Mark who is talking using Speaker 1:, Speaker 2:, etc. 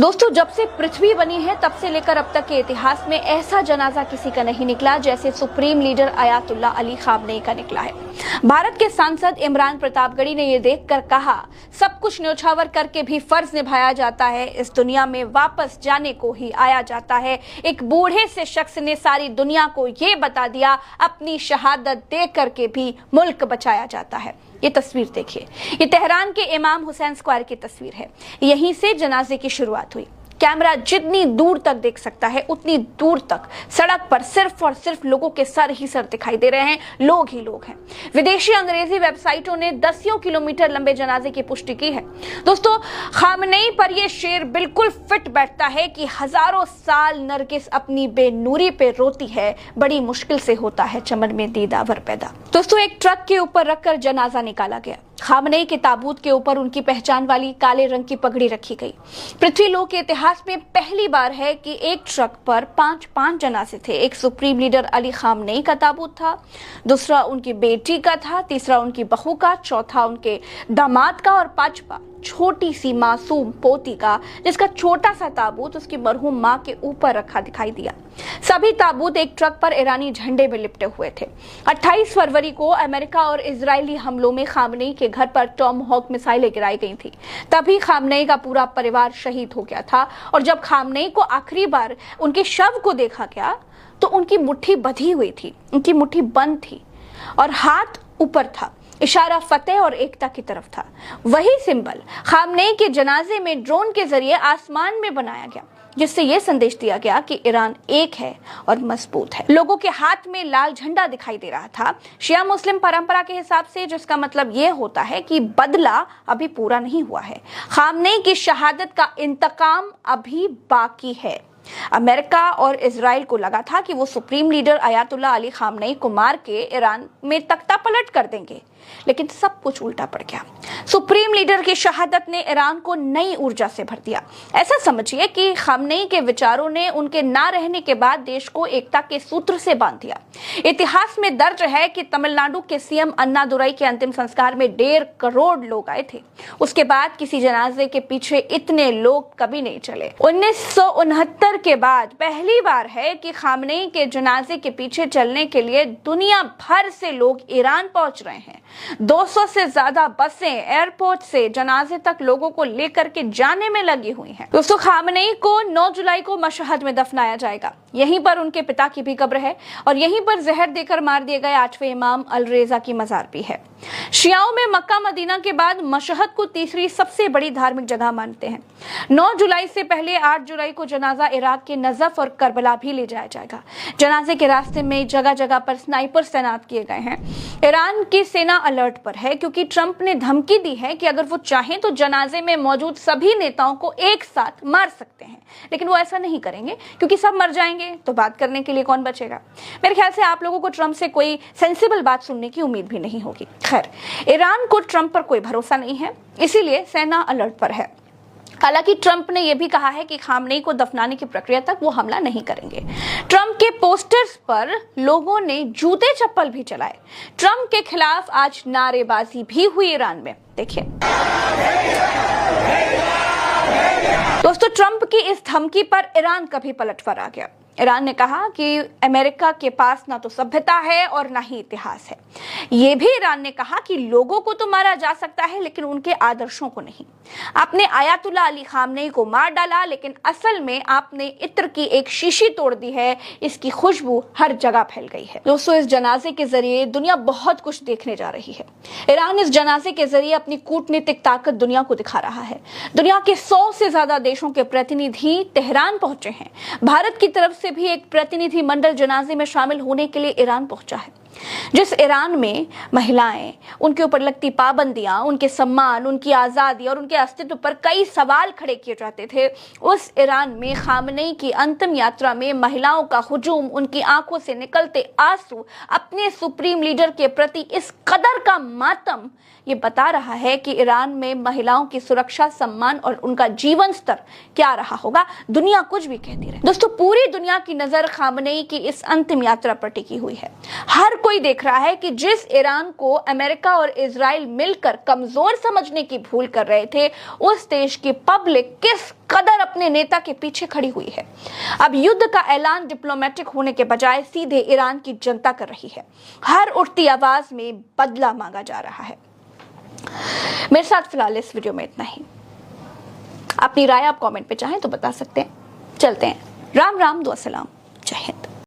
Speaker 1: दोस्तों, जब से पृथ्वी बनी है तब से लेकर अब तक के इतिहास में ऐसा जनाजा किसी का नहीं निकला जैसे supreme leader Ayatollah Ali Khamenei का निकला है। भारत के सांसद इमरान प्रतापगढ़ी ने ये देखकर कहा, सब कुछ न्योछावर करके भी फर्ज निभाया जाता है, इस दुनिया में वापस जाने को ही आया जाता है। एक बूढ़े से शख्स ने सारी दुनिया को ये बता दिया, अपनी शहादत दे करके भी मुल्क बचाया जाता है। ये तस्वीर देखिए, ये तेहरान के इमाम हुसैन स्क्वायर की तस्वीर है। यहीं से जनाजे की शुरुआत हुई। कैमरा जितनी दूर तक देख सकता है उतनी दूर तक सड़क पर सिर्फ और सिर्फ लोगों के सर ही सर दिखाई दे रहे हैं, लोग ही लोग हैं। विदेशी अंग्रेजी वेबसाइटों ने दसियों किलोमीटर लंबे जनाजे की पुष्टि की है। दोस्तों, खामनेई पर यह शेर बिल्कुल फिट बैठता है कि हजारों साल नरगिस अपनी बेनूरी पे रोती है, बड़ी मुश्किल से होता है चमन में दीदावर पैदा। दोस्तों, एक ट्रक के ऊपर रखकर जनाजा निकाला गया। खामनेई के ताबूत के ऊपर उनकी पहचान वाली काले रंग की पगड़ी रखी गई। पृथ्वीलोक के इतिहास में पहली बार है कि एक ट्रक पर पांच जनाजे थे। एक सुप्रीम लीडर अली खामनेई का ताबूत था, दूसरा उनकी बेटी का था, तीसरा उनकी बहू का, चौथा उनके दामाद का और पांचवा छोटी सी मासूम पोती का, जिसका छोटा सा ताबूत उसकी मरहूम मां के ऊपर रखा दिखाई दिया। सभी ताबूत एक ट्रक पर ईरानी झंडे में लिपटे हुए थे। 28 फरवरी को अमेरिका और इजरायली हमलों में खामनेई के घर पर टॉमहॉक मिसाइलें गिराई गई थी। तभी खामनेई का पूरा परिवार शहीद हो गया था और जब खामनेई को आखिरी बार उनके शव को देखा गया तो उनकी मुट्ठी बंधी हुई थी, उनकी मुट्ठी बंद थी और हाथ ऊपर था। इशारा फतेह और एकता की तरफ था। वही सिंबल खामनेई के जनाजे में ड्रोन के जरिए आसमान में बनाया गया, जिससे यह संदेश दिया गया कि ईरान एक है और मजबूत है। लोगों के हाथ में लाल झंडा दिखाई दे रहा था, शिया मुस्लिम परंपरा के हिसाब से, जिसका मतलब यह होता है कि बदला अभी पूरा नहीं हुआ है। खामनेई की शहादत का इंतकाम अभी बाकी है। अमेरिका और इजराइल को लगा था कि वो supreme leader Ayatollah Ali Khamenei को मार के ईरान में तख्ता पलट कर देंगे, लेकिन सब कुछ उल्टा पड़ गया। सुप्रीम लीडर की शहादत ने ईरान को नई ऊर्जा से भर दिया। ऐसा समझिए कि खामनेई के विचारों ने उनके ना रहने के बाद देश को एकता के सूत्र से बांध दिया। इतिहास में दर्ज है कि तमिलनाडु के सीएम अन्नादुरई के अंतिम संस्कार में 1.5 करोड़ लोग आए थे। उसके बाद किसी जनाजे के पीछे इतने लोग कभी नहीं चले। 1969 के बाद पहली बार है कि खामनेई के जनाजे के पीछे चलने के लिए दुनिया भर से लोग ईरान पहुंच रहे हैं। 200 से ज्यादा बसें एयरपोर्ट से जनाजे तक लोगों को लेकर के जाने में लगी हुई हैं। दोस्तों, खामनेई को 9 जुलाई को मशहद में दफनाया जाएगा। यहीं पर उनके पिता की भी कब्र है और यहीं पर जहर देकर मार दिए गए 8वें इमाम अल रेजा की मजार भी है। शियाओं में मक्का मदीना के बाद मशहद को तीसरी सबसे बड़ी धार्मिक जगह मानते हैं। 9 जुलाई से पहले 8 जुलाई को जनाजा इराक के नजफ और करबला भी ले जाया जाएगा। जनाजे के रास्ते में जगह जगह पर स्नाइपर तैनात किए गए हैं। ईरान की सेना अलर्ट पर है क्योंकि ट्रंप ने धमकी दी है कि अगर वो चाहें तो जनाजे में मौजूद सभी नेताओं को एक साथ मार सकते हैं, लेकिन वो ऐसा नहीं करेंगे क्योंकि सब मर जाएंगे तो बात करने के लिए कौन बचेगा। मेरे ख्याल से आप लोगों को ट्रंप से कोई सेंसिबल बात सुनने की उम्मीद भी नहीं होगी। खैर, ईरान को ट्रंप पर कोई भरोसा नहीं है, इसीलिए सेना अलर्ट पर है। हालांकि ट्रंप ने यह भी कहा है कि खामनेई को दफनाने की प्रक्रिया तक वो हमला नहीं करेंगे। ट्रंप के पोस्टर्स पर लोगों ने जूते चप्पल भी चलाए। ट्रंप के खिलाफ आज नारेबाजी भी हुई ईरान में, देखिए। दोस्तों, ट्रंप की इस धमकी पर ईरान का भी पलटवार आ गया। ईरान ने कहा कि अमेरिका के पास ना तो सभ्यता है और ना ही इतिहास है। यह भी ईरान ने कहा कि लोगों को तो मारा जा सकता है लेकिन उनके आदर्शों को नहीं। आपने अयातुल्ला अली खामनेई को मार डाला, लेकिन असल में आपने इत्र की एक शीशी तोड़ दी है। इसकी खुशबू हर जगह फैल गई है। दोस्तों, इस जनाजे के जरिए दुनिया बहुत कुछ देखने जा रही है। ईरान इस जनाजे के जरिए अपनी कूटनीतिक ताकत दुनिया को दिखा रहा है। दुनिया के 100 से ज्यादा देशों के प्रतिनिधि तेहरान पहुंचे हैं। भारत की तरफ से भी एक प्रतिनिधि मंडल जनाजे में शामिल होने के लिए ईरान पहुंचा है। जिस ईरान में महिलाएं, उनके ऊपर लगती पाबंदियां, उनके सम्मान, उनकी आजादी और उनके अस्तित्व पर कई सवाल खड़े किए जाते थे, उस ईरान में खामनेई की अंतिम यात्रा में महिलाओं का हुजूम, उनकी आंखों से निकलते आंसू, अपने सुप्रीम लीडर के प्रति इस कदर का मातम, ये बता रहा है कि ईरान में महिलाओं की सुरक्षा, सम्मान और उनका जीवन स्तर क्या रहा होगा। दुनिया कुछ भी कहती रहे। दोस्तों, पूरी दुनिया की नजर खामनेई की इस अंतिम यात्रा पर टिकी हुई है। हर कोई देख रहा है कि जिस ईरान को अमेरिका और इजराइल मिलकर कमजोर समझने की भूल कर रहे थे, उस देश की पब्लिक किस कदर अपने नेता के पीछे खड़ी हुई है। अब युद्ध का ऐलान डिप्लोमेटिक होने के बजाय सीधे ईरान की जनता कर रही है। हर उठती आवाज में बदला मांगा जा रहा है। मेरे साथ फिलहाल इस वीडियो में इतना ही। अपनी राय आप कमेंट पे चाहें तो बता सकते हैं। चलते हैं। राम राम, दुआ सलाम।